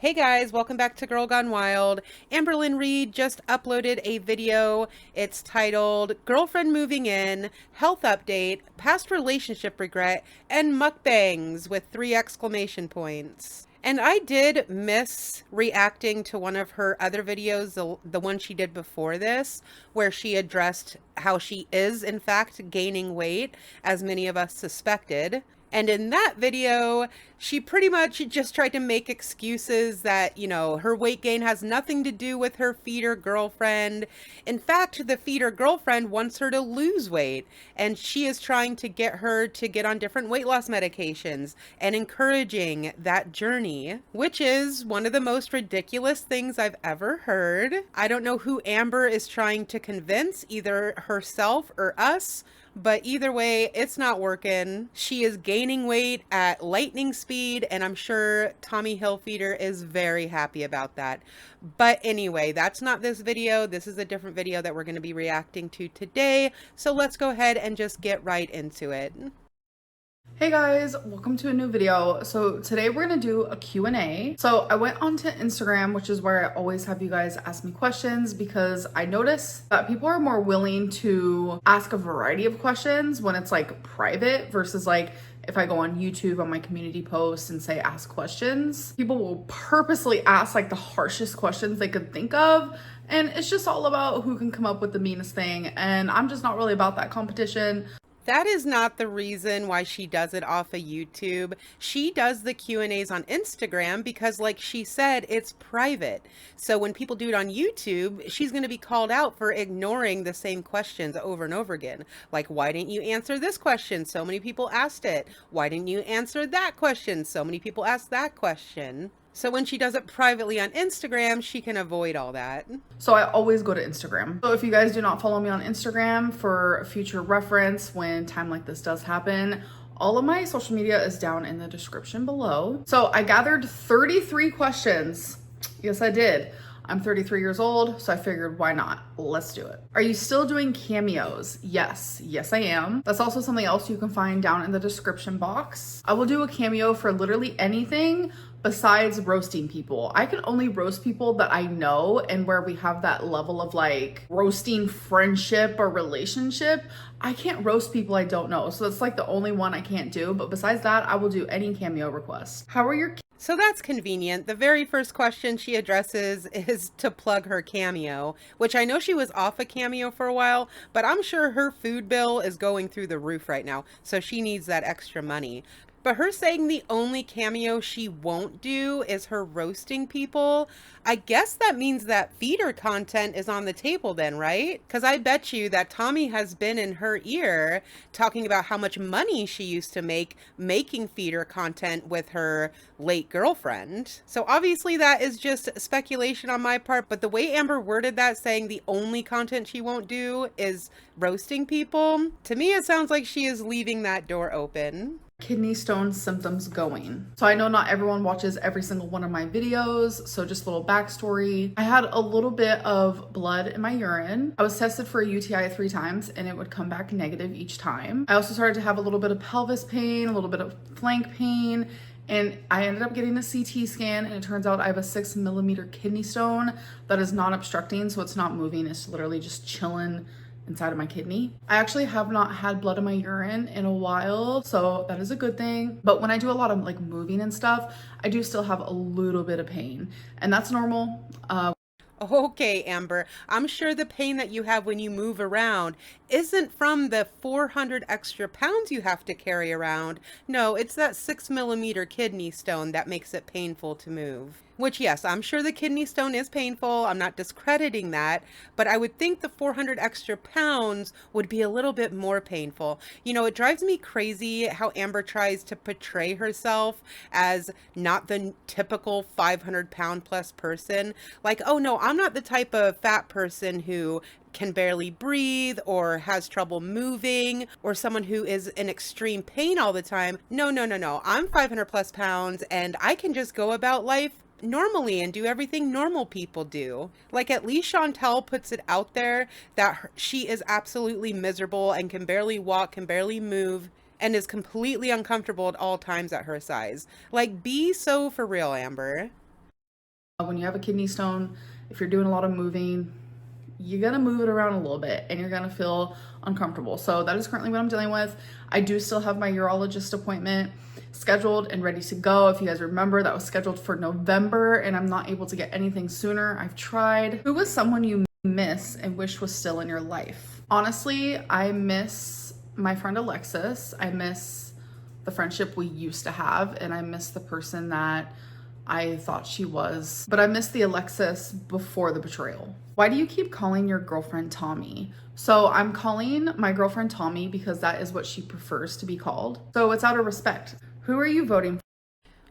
Hey guys, welcome back to Girl Gone Wild. Amberlynn Reid just uploaded a video. It's titled Girlfriend Moving In, Health Update, Past Relationship Regret, and Mukbangs with 3 exclamation points. And I did miss reacting to one of her other videos, the one she did before this, where she addressed how she is in fact gaining weight, as many of us suspected. And in that video, she pretty much just tried to make excuses that, her weight gain has nothing to do with her feeder girlfriend. In fact, the feeder girlfriend wants her to lose weight, and she is trying to get her to get on different weight loss medications and encouraging that journey, which is one of the most ridiculous things I've ever heard. I don't know who Amber is trying to convince, either herself or us. But either way, it's not working. She is gaining weight at lightning speed, and I'm sure Tommy Hilfiger is very happy about that. But anyway, that's not this video. This is a different video that we're going to be reacting to today. So let's go ahead and just get right into it. Hey guys, welcome to a new video. So today we're gonna do a Q&A. So I went onto Instagram, which is where I always have you guys ask me questions, because I notice that people are more willing to ask a variety of questions when it's like private versus like if I go on YouTube on my community post and say ask questions. People will purposely ask like the harshest questions they could think of, and it's just all about who can come up with the meanest thing, and I'm just not really about that competition. That is not the reason why she does it off of YouTube. She does the Q&As on Instagram because, like she said, it's private. So when people do it on YouTube, she's going to be called out for ignoring the same questions over and over again. Like, why didn't you answer this question? So many people asked it. Why didn't you answer that question? So many people asked that question. So when she does it privately on Instagram, she can avoid all that. So I always go to Instagram. So if you guys do not follow me on Instagram, for future reference, when time like this does happen, all of my social media is down in the description below. So I gathered 33 questions. Yes, I did. I'm 33 years old, so I figured why not? Let's do it. Are you still doing cameos? Yes, I am. That's also something else you can find down in the description box. I will do a cameo for literally anything besides roasting people. I can only roast people that I know and where we have that level of like roasting friendship or relationship. I can't roast people I don't know. So that's like the only one I can't do. But besides that, I will do any cameo request. How are your So that's convenient. The very first question she addresses is to plug her Cameo, which I know she was off a Cameo for a while, but I'm sure her food bill is going through the roof right now, so she needs that extra money. But her saying the only cameo she won't do is her roasting people, I guess that means that feeder content is on the table then, right? Because I bet you that Tommy has been in her ear talking about how much money she used to make making feeder content with her late girlfriend. So obviously that is just speculation on my part, but the way Amber worded that, saying the only content she won't do is roasting people, to me it sounds like she is leaving that door open. kidney stone symptoms going? So I know not everyone watches every single one of my videos, so just a little backstory. I had a little bit of blood in my urine. I was tested for a UTI 3 times and it would come back negative each time. I also started to have a little bit of pelvis pain, a little bit of flank pain, and I ended up getting a CT scan, and it turns out I have a 6mm kidney stone that is not obstructing, so it's not moving, it's literally just chilling inside of my kidney. I actually have not had blood in my urine in a while, so that is a good thing. But when I do a lot of like moving and stuff, I do still have a little bit of pain, and that's normal. Okay, Amber, I'm sure the pain that you have when you move around isn't from the 400 extra pounds you have to carry around. No, it's that 6mm kidney stone that makes it painful to move. Which, yes, I'm sure the kidney stone is painful. I'm not discrediting that, but I would think the 400 extra pounds would be a little bit more painful. It drives me crazy how Amber tries to portray herself as not the typical 500-pound plus person. Like, oh no, I'm not the type of fat person who can barely breathe or has trouble moving or someone who is in extreme pain all the time. No. I'm 500 plus pounds and I can just go about life normally and do everything normal people do. Like, at least Chantel puts it out there that she is absolutely miserable and can barely walk, can barely move, and is completely uncomfortable at all times at her size. Like, be so for real, Amber. When you have a kidney stone, if you're doing a lot of moving, you're gonna move it around a little bit and you're gonna feel uncomfortable. So that is currently what I'm dealing with. I do still have my urologist appointment scheduled and ready to go. If you guys remember, that was scheduled for November and I'm not able to get anything sooner. I've tried. Who was someone you miss and wish was still in your life? Honestly, I miss my friend Alexis. I miss the friendship we used to have, and I miss the person that I thought she was. But I miss the Alexis before the betrayal. Why do you keep calling your girlfriend Tommy? So I'm calling my girlfriend Tommy because that is what she prefers to be called. So it's out of respect. Who are you voting for?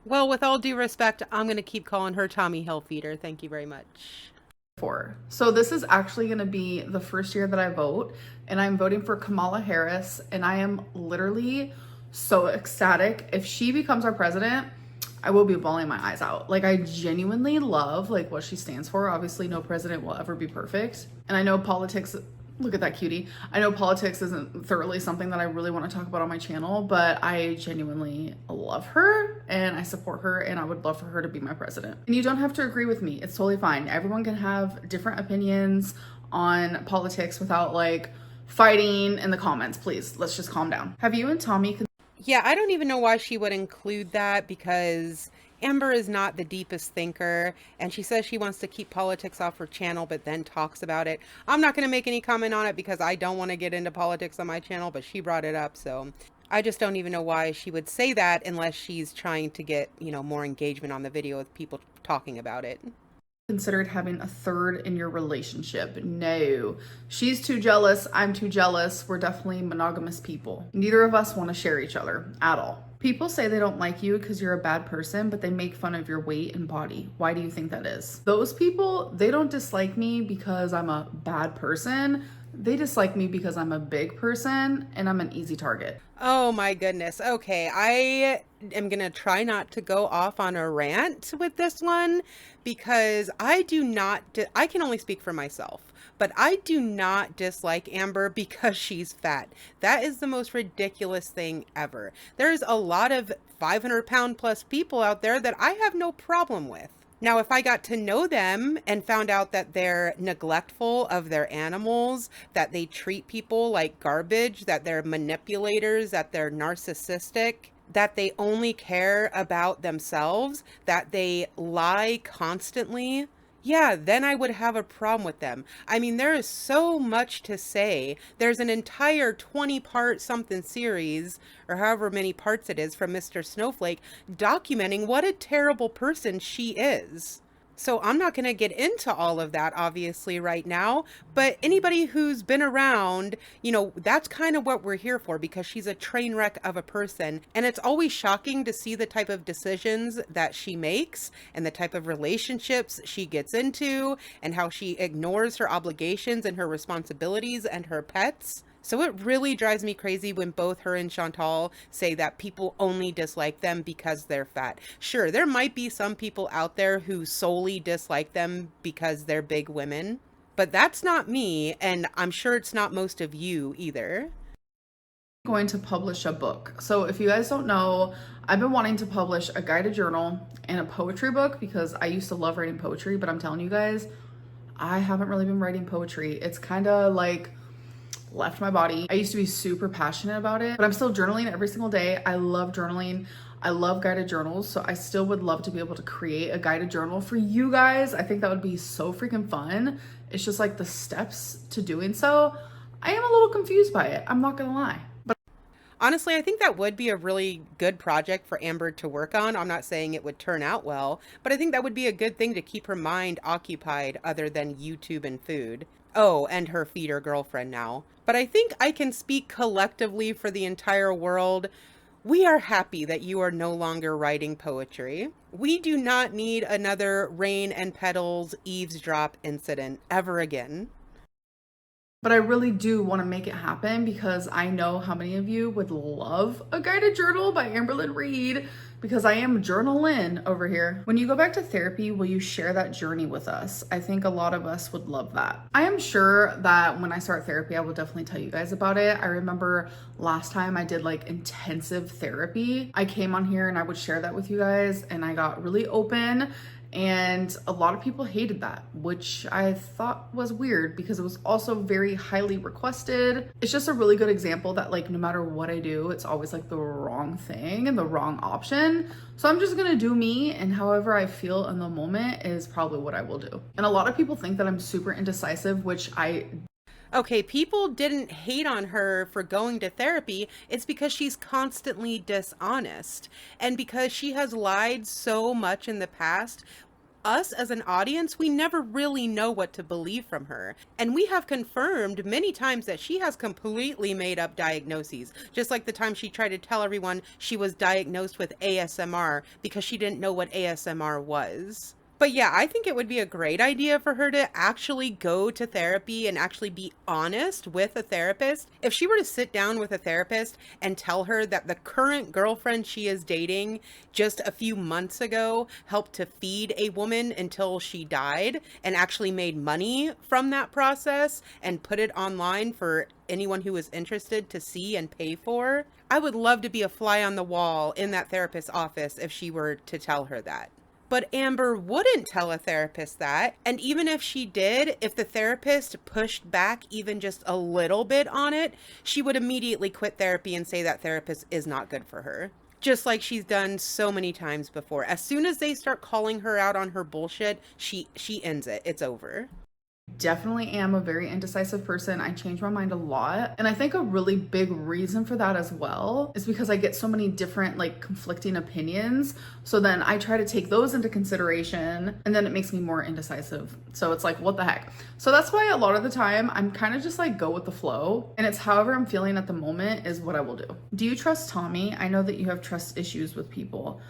Well, with all due respect, I'm going to keep calling her Tommy Hilfiger. Thank you very much. So this is actually going to be the first year that I vote, and I'm voting for Kamala Harris, and I am literally so ecstatic. If she becomes our president, I will be bawling my eyes out. Like, I genuinely love like what she stands for. Obviously, no president will ever be perfect. And I know politics, look at that cutie. I know politics isn't thoroughly something that I really want to talk about on my channel, but I genuinely love her and I support her and I would love for her to be my president. And you don't have to agree with me. It's totally fine. Everyone can have different opinions on politics without like fighting in the comments. Please, let's just calm down. Have you and Tommy... Yeah, I don't even know why she would include that, because Amber is not the deepest thinker, and she says she wants to keep politics off her channel, but then talks about it. I'm not going to make any comment on it because I don't want to get into politics on my channel, but she brought it up, so I just don't even know why she would say that unless she's trying to get, you know, more engagement on the video with people talking about it. Considered having a third in your relationship? No. She's too jealous. I'm too jealous. We're definitely monogamous people. Neither of us want to share each other at all. People say they don't like you because you're a bad person, but they make fun of your weight and body. Why do you think that is? Those people, they don't dislike me because I'm a bad person. They dislike me because I'm a big person and I'm an easy target. Oh my goodness. Okay, I am gonna try not to go off on a rant with this one because I can only speak for myself, but I do not dislike Amber because she's fat. That is the most ridiculous thing ever. There's a lot of 500-pound plus people out there that I have no problem with. Now, if I got to know them and found out that they're neglectful of their animals, that they treat people like garbage, that they're manipulators, that they're narcissistic, that they only care about themselves, that they lie constantly, yeah, then I would have a problem with them. I mean, there is so much to say. There's an entire 20-part something series, or however many parts it is, from Mr. Snowflake, documenting what a terrible person she is. So I'm not going to get into all of that, obviously, right now. But anybody who's been around, you know, that's kind of what we're here for, because she's a train wreck of a person. And it's always shocking to see the type of decisions that she makes and the type of relationships she gets into and how she ignores her obligations and her responsibilities and her pets. So it really drives me crazy when both her and Chantal say that people only dislike them because they're fat. Sure, there might be some people out there who solely dislike them because they're big women, but that's not me, and I'm sure it's not most of you either. I'm going to publish a book. So if you guys don't know, I've been wanting to publish a guided journal and a poetry book because I used to love writing poetry, but I'm telling you guys, I haven't really been writing poetry. It's kind of like left my body. I used to be super passionate about it, but I'm still journaling every single day. I love journaling. I love guided journals. So I still would love to be able to create a guided journal for you guys. I think that would be so freaking fun. It's just like the steps to doing so. I am a little confused by it. I'm not gonna lie. But honestly, I think that would be a really good project for Amber to work on. I'm not saying it would turn out well, but I think that would be a good thing to keep her mind occupied other than YouTube and food. Oh, and her feeder girlfriend now. But I think I can speak collectively for the entire world. We are happy that you are no longer writing poetry. We do not need another Rain and Petals eavesdrop incident ever again. But I really do want to make it happen because I know how many of you would love a guided journal by Amberlynn Reid, because I am journaling over here. When you go back to therapy, will you share that journey with us? I think a lot of us would love that. I am sure that when I start therapy, I will definitely tell you guys about it. I remember last time I did like intensive therapy, I came on here and I would share that with you guys, and I got really open And a lot of people hated that, which I thought was weird because it was also very highly requested. It's just a really good example that like no matter what I do, it's always like the wrong thing and the wrong option. So I'm just gonna do me, and however I feel in the moment is probably what I will do. And a lot of people think that I'm super indecisive, which I Okay, people didn't hate on her for going to therapy. It's because she's constantly dishonest. And because she has lied so much in the past, us as an audience, we never really know what to believe from her. And we have confirmed many times that she has completely made up diagnoses. Just like the time she tried to tell everyone she was diagnosed with ASMR because she didn't know what ASMR was. But yeah, I think it would be a great idea for her to actually go to therapy and actually be honest with a therapist. If she were to sit down with a therapist and tell her that the current girlfriend she is dating just a few months ago helped to feed a woman until she died and actually made money from that process and put it online for anyone who is interested to see and pay for, I would love to be a fly on the wall in that therapist's office if she were to tell her that. But Amber wouldn't tell a therapist that. And even if she did, if the therapist pushed back even just a little bit on it, she would immediately quit therapy and say that therapist is not good for her. Just like she's done so many times before. As soon as they start calling her out on her bullshit, she ends it. It's over. definitely am a very indecisive person. I change my mind a lot. And I think a really big reason for that as well is because I get so many different like conflicting opinions. So then I try to take those into consideration and then it makes me more indecisive. So it's like, what the heck? So that's why a lot of the time I'm kind of just like go with the flow. And it's however I'm feeling at the moment is what I will do. Do you trust Tommy? I know that you have trust issues with people.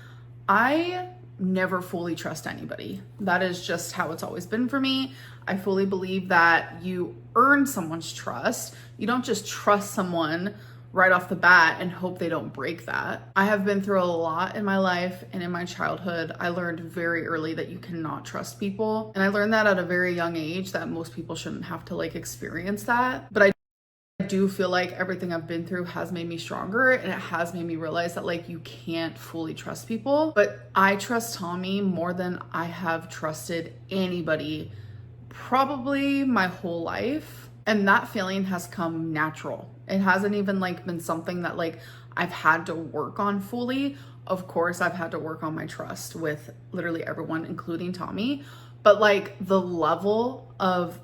I never fully trust anybody. That is just how it's always been for me. I fully believe that you earn someone's trust. You don't just trust someone right off the bat and hope they don't break that. I have been through a lot in my life and in my childhood. I learned very early that you cannot trust people. And I learned that at a very young age that most people shouldn't have to like experience that. But I do feel like everything I've been through has made me stronger and it has made me realize that like you can't fully trust people. But I trust Tommy more than I have trusted anybody probably my whole life. And that feeling has come natural. It hasn't even like been something that like I've had to work on fully. Of course, I've had to work on my trust with literally everyone, including Tommy. But like the level of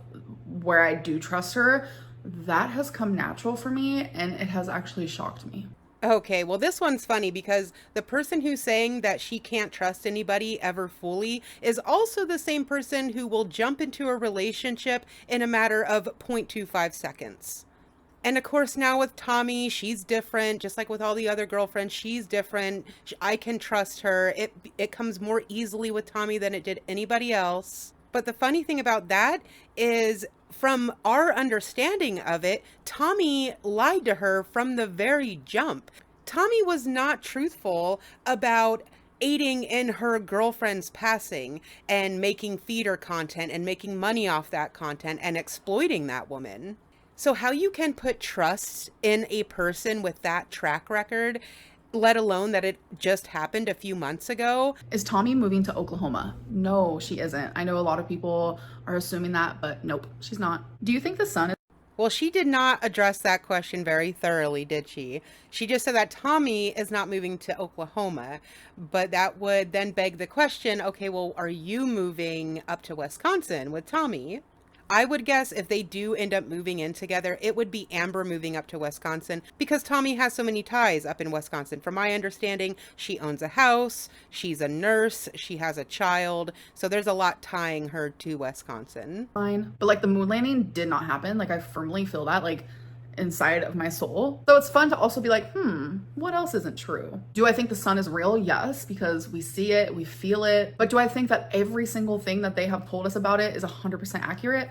where I do trust her, that has come natural for me and it has actually shocked me. Okay, well, this one's funny because the person who's saying that she can't trust anybody ever fully is also the same person who will jump into a relationship in a matter of 0.25 seconds. And of course, now with Tommy, she's different. Just like with all the other girlfriends, she's different. I can trust her. It comes more easily with Tommy than it did anybody else. But the funny thing about that is, from our understanding of it, Tommy lied to her from the very jump. Tommy was not truthful about aiding in her girlfriend's passing and making feeder content and making money off that content and exploiting that woman. So how you can put trust in a person with that track record, let alone that it just happened a few months ago. Is Tommy moving to Oklahoma? No, she isn't. I know a lot of people are assuming that, but nope, she's not. Do you think the son is Well, she did not address that question very thoroughly, did she? She just said that Tommy is not moving to Oklahoma, but that would then beg the question, okay, well, are you moving up to Wisconsin with Tommy? I would guess if they do end up moving in together, it would be Amber moving up to Wisconsin because Tommy has so many ties up in Wisconsin. From my understanding, she owns a house, she's a nurse, she has a child, so there's a lot tying her to Wisconsin. fine? But like the moon landing did not happen. Like I firmly feel that like inside of my soul. So it's fun to also be like, what else isn't true? Do I think the sun is real? Yes, because we see it, we feel it. But do I think that every single thing that they have told us about it is 100% accurate?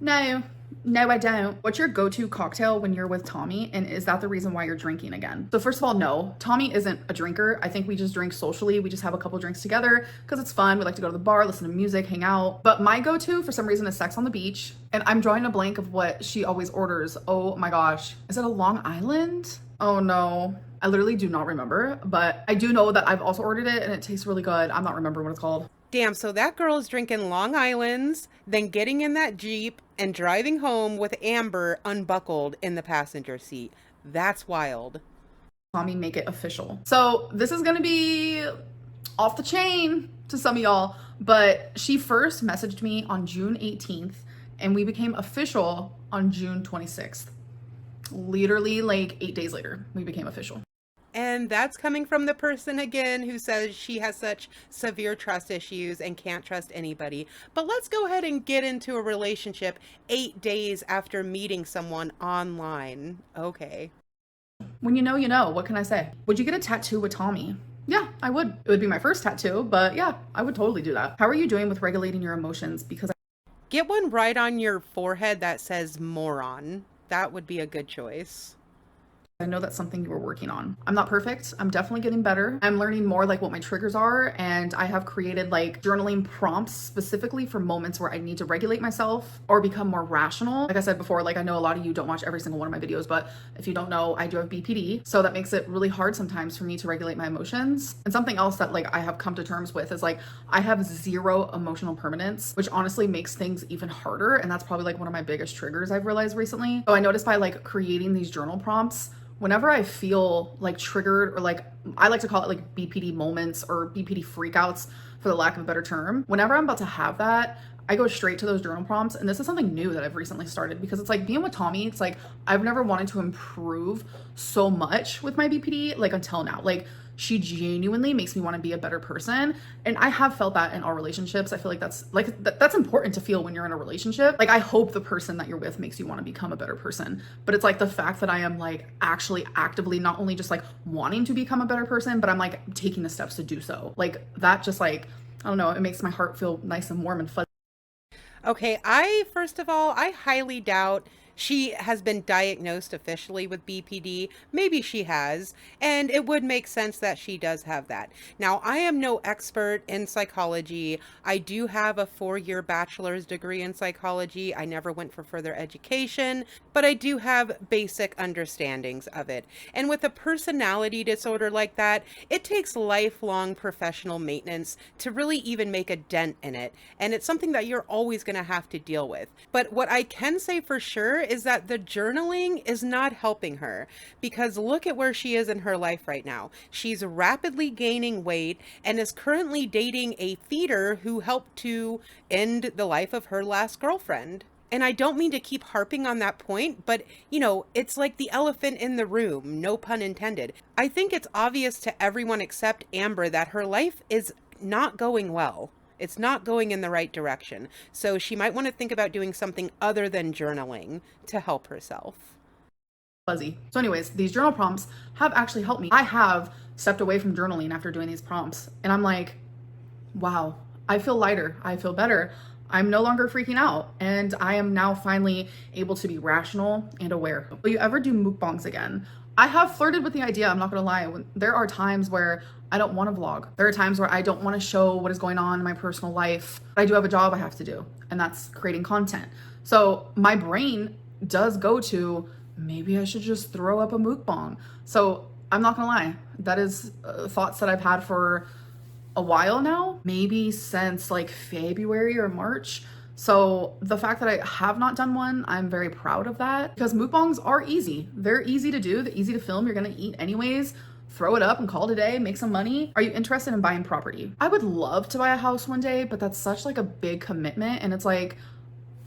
No. No, I don't. What's your go-to cocktail when you're with Tommy? And is that the reason why you're drinking again? So first of all, no, Tommy isn't a drinker. I think we just drink socially. We just have a couple drinks together because it's fun. We like to go to the bar, listen to music, hang out. But my go-to for some reason is Sex on the Beach. And I'm drawing a blank of what she always orders. Oh my gosh. Is it a Long Island? Oh no. I literally do not remember, but I do know that I've also ordered it and it tastes really good. I'm not remembering what it's called. Damn, so that girl is drinking Long Island's, then getting in that Jeep and driving home with Amber unbuckled in the passenger seat. That's wild. Tommy make it official. So this is gonna be off the chain to some of y'all, but she first messaged me on June 18th and we became official on June 26th. Literally like 8 days later, we became official. And that's coming from the person again who says she has such severe trust issues and can't trust anybody. But let's go ahead and get into a relationship 8 days after meeting someone online. Okay. When you know, you know. What can I say? Would you get a tattoo with Tommy? Yeah, I would. It would be my first tattoo, but yeah, I would totally do that. How are you doing with regulating your emotions? Because Get one right on your forehead that says moron. That would be a good choice. I know that's something you were working on. I'm not perfect. I'm definitely getting better. I'm learning more like what my triggers are, and I have created like journaling prompts specifically for moments where I need to regulate myself or become more rational. Like I said before, like I know a lot of you don't watch every single one of my videos, but if you don't know, I do have BPD. So that makes it really hard sometimes for me to regulate my emotions. And something else that like I have come to terms with is like I have zero emotional permanence, which honestly makes things even harder. And that's probably like one of my biggest triggers I've realized recently. So I noticed by like creating these journal prompts, whenever I feel like triggered or like, I like to call it like BPD moments or BPD freakouts for the lack of a better term, whenever I'm about to have that, I go straight to those journal prompts. And this is something new that I've recently started because it's like being with Tommy, it's like I've never wanted to improve so much with my BPD like until now. Like she genuinely makes me want to be a better person. And I have felt that in our relationships. I feel like that's important to feel when you're in a relationship. Like I hope the person that you're with makes you want to become a better person. But it's like the fact that I am like actually actively not only just like wanting to become a better person, but I'm like taking the steps to do so. Like that just like, I don't know, it makes my heart feel nice and warm and fuzzy. Okay, first of all, I highly doubt she has been diagnosed officially with BPD. Maybe she has, and it would make sense that she does have that. Now, I am no expert in psychology. I do have a 4-year bachelor's degree in psychology. I never went for further education, but I do have basic understandings of it. And with a personality disorder like that, it takes lifelong professional maintenance to really even make a dent in it. And it's something that you're always going to have to deal with. But what I can say for sure is that the journaling is not helping her, because look at where she is in her life right now. She's rapidly gaining weight and is currently dating a feeder who helped to end the life of her last girlfriend. And I don't mean to keep harping on that point, but it's like the elephant in the room, no pun intended. I think it's obvious to everyone except Amber that her life is not going well. It's not going in the right direction. So she might want to think about doing something other than journaling to help herself. Fuzzy. So anyways, these journal prompts have actually helped me. I have stepped away from journaling after doing these prompts and I'm like, wow, I feel lighter. I feel better. I'm no longer freaking out and I am now finally able to be rational and aware. Will you ever do mukbangs again? I have flirted with the idea, I'm not gonna lie. There are times where I don't want to vlog. There are times where I don't want to show what is going on in my personal life. I do have a job I have to do, and that's creating content. So my brain does go to, maybe I should just throw up a mukbang. So I'm not gonna lie, that is thoughts that I've had for a while now, maybe since like February or March. So the fact that I have not done one, I'm very proud of that because mukbangs are easy. They're easy to do, they're easy to film. You're gonna eat anyways, throw it up and call it a day, make some money. Are you interested in buying property? I would love to buy a house one day, but that's such like a big commitment. And it's like,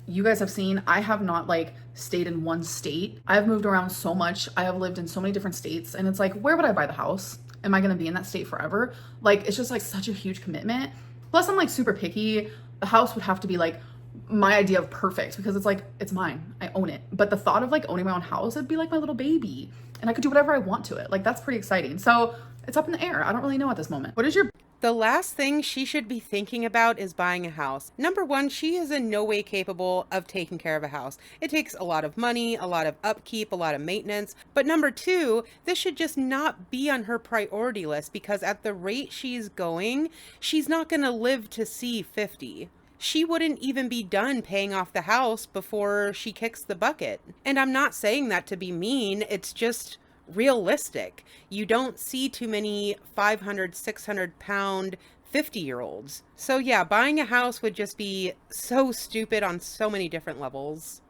you guys have seen, I have not like stayed in one state. I have moved around so much. I have lived in so many different states and it's like, where would I buy the house? Am I gonna be in that state forever? Like, it's just like such a huge commitment. Plus I'm like super picky. The house would have to be like my idea of perfect because it's like, it's mine, I own it. But the thought of like owning my own house, it'd be like my little baby and I could do whatever I want to it. Like that's pretty exciting. So it's up in the air. I don't really know at this moment. What is your The last thing she should be thinking about is buying a house. Number one, she is in no way capable of taking care of a house. It takes a lot of money, a lot of upkeep, a lot of maintenance. But number two, this should just not be on her priority list because at the rate she's going, she's not going to live to see 50. She wouldn't even be done paying off the house before she kicks the bucket. And I'm not saying that to be mean, it's just realistic. You don't see too many 500, 600 pound 50-year-olds. So yeah, buying a house would just be so stupid on so many different levels.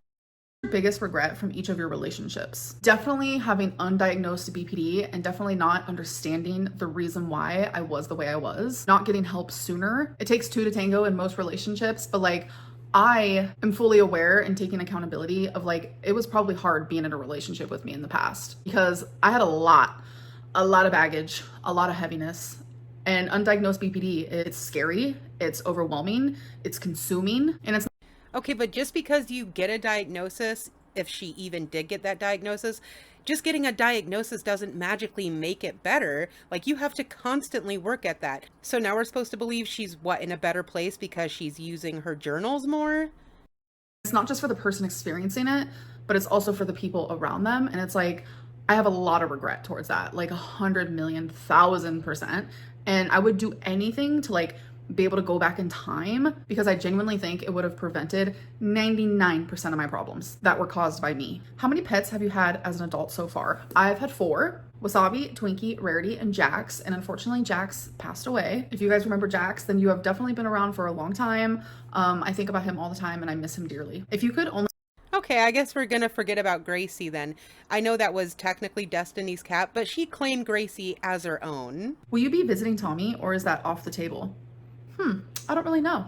Biggest regret from each of your relationships? Definitely having undiagnosed BPD and definitely not understanding the reason why I was the way I was, not getting help sooner. It takes two to tango in most relationships, but like I am fully aware and taking accountability of like it was probably hard being in a relationship with me in the past because I had a lot of baggage, a lot of heaviness. And undiagnosed BPD, it's scary, it's overwhelming, it's consuming, and it's Okay, but just because you get a diagnosis, if she even did get that diagnosis, just getting a diagnosis doesn't magically make it better. Like, you have to constantly work at that. So now we're supposed to believe she's what, in a better place because she's using her journals more? it's not just for the person experiencing it, but it's also for the people around them. And it's like, I have a lot of regret towards that, like 100,000,000%. And I would do anything to like be able to go back in time because I genuinely think it would have prevented 99% of my problems that were caused by me. How many pets have you had as an adult so far? I've had 4. Wasabi, Twinkie, Rarity, and Jax. And unfortunately, Jax passed away. If you guys remember Jax, then you have definitely been around for a long time. I think about him all the time and I miss him dearly. If you could only Okay, I guess we're gonna forget about Gracie then. I know that was technically Destiny's cat, but she claimed Gracie as her own. will you be visiting Tommy or is that off the table? I don't really know.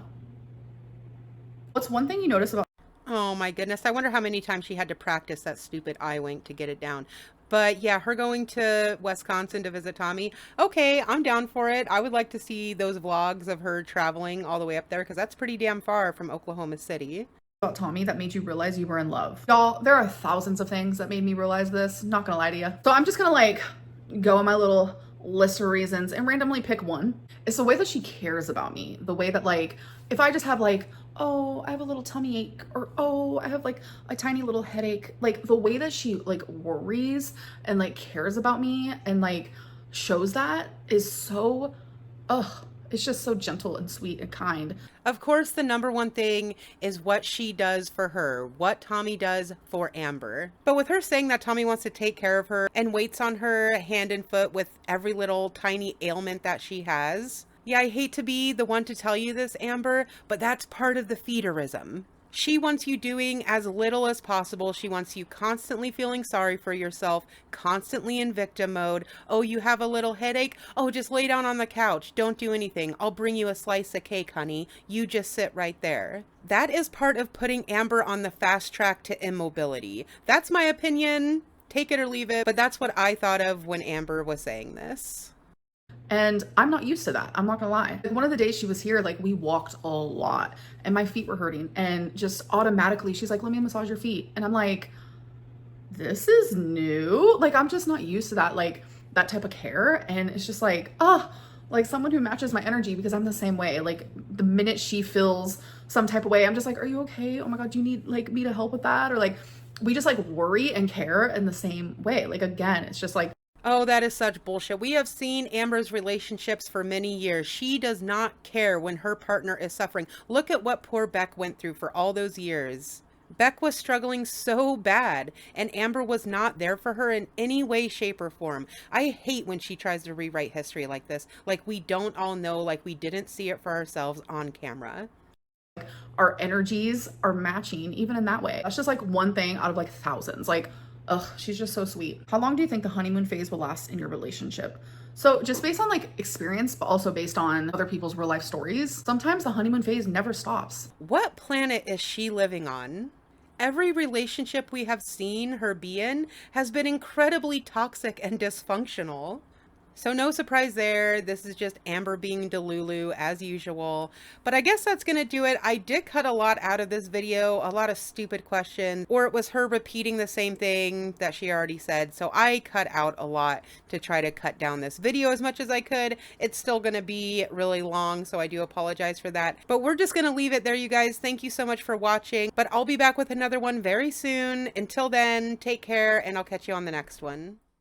What's one thing you notice about Oh my goodness, I wonder how many times she had to practice that stupid eye wink to get it down. But yeah, her going to Wisconsin to visit Tommy. Okay, I'm down for it. I would like to see those vlogs of her traveling all the way up there because that's pretty damn far from Oklahoma City. Tommy that made you realize you were in love? Y'all, there are thousands of things that made me realize this. Not gonna lie to you. So I'm just gonna like go on my little list of reasons and randomly pick one. It's the way that she cares about me. The way that like, if I just have like, oh, I have a little tummy ache, or oh, I have like a tiny little headache, like the way that she like worries and like cares about me and like shows that is so, it's just so gentle and sweet and kind. Of course, the number one thing is what she does for her, what Tommy does for Amber. But with her saying that Tommy wants to take care of her and waits on her hand and foot with every little tiny ailment that she has. Yeah, I hate to be the one to tell you this, Amber, but that's part of the feederism. She wants you doing as little as possible. She wants you constantly feeling sorry for yourself, constantly in victim mode. Oh, you have a little headache? Oh, just lay down on the couch. Don't do anything. I'll bring you a slice of cake, honey. You just sit right there. That is part of putting Amber on the fast track to immobility. That's my opinion. Take it or leave it. But that's what I thought of when Amber was saying this. And I'm not used to that. I'm not gonna lie. Like, one of the days she was here, like we walked a lot and my feet were hurting and just automatically she's like, let me massage your feet. And I'm like, this is new. Like, I'm just not used to that, like that type of care. And it's just like, like someone who matches my energy because I'm the same way. Like the minute she feels some type of way, I'm just like, are you okay? Oh my God, do you need like me to help with that? Or like, we just like worry and care in the same way. Like, again, it's just like, oh, that is such bullshit. We have seen Amber's relationships for many years. She does not care when her partner is suffering. Look at what poor Beck went through for all those years. Beck was struggling so bad, and Amber was not there for her in any way, shape, or form. I hate when she tries to rewrite history like this. Like we don't all know, like we didn't see it for ourselves on camera. our energies are matching even in that way. That's just like one thing out of like thousands. Like, she's just so sweet. How long do you think the honeymoon phase will last in your relationship? So just based on like experience, but also based on other people's real life stories, sometimes the honeymoon phase never stops. What planet is she living on? Every relationship we have seen her be in has been incredibly toxic and dysfunctional. So no surprise there. This is just Amber being Delulu as usual. But I guess that's going to do it. I did cut a lot out of this video, a lot of stupid questions, or it was her repeating the same thing that she already said. So I cut out a lot to try to cut down this video as much as I could. It's still going to be really long, so I do apologize for that. But we're just going to leave it there, you guys. Thank you so much for watching. But I'll be back with another one very soon. Until then, take care, and I'll catch you on the next one.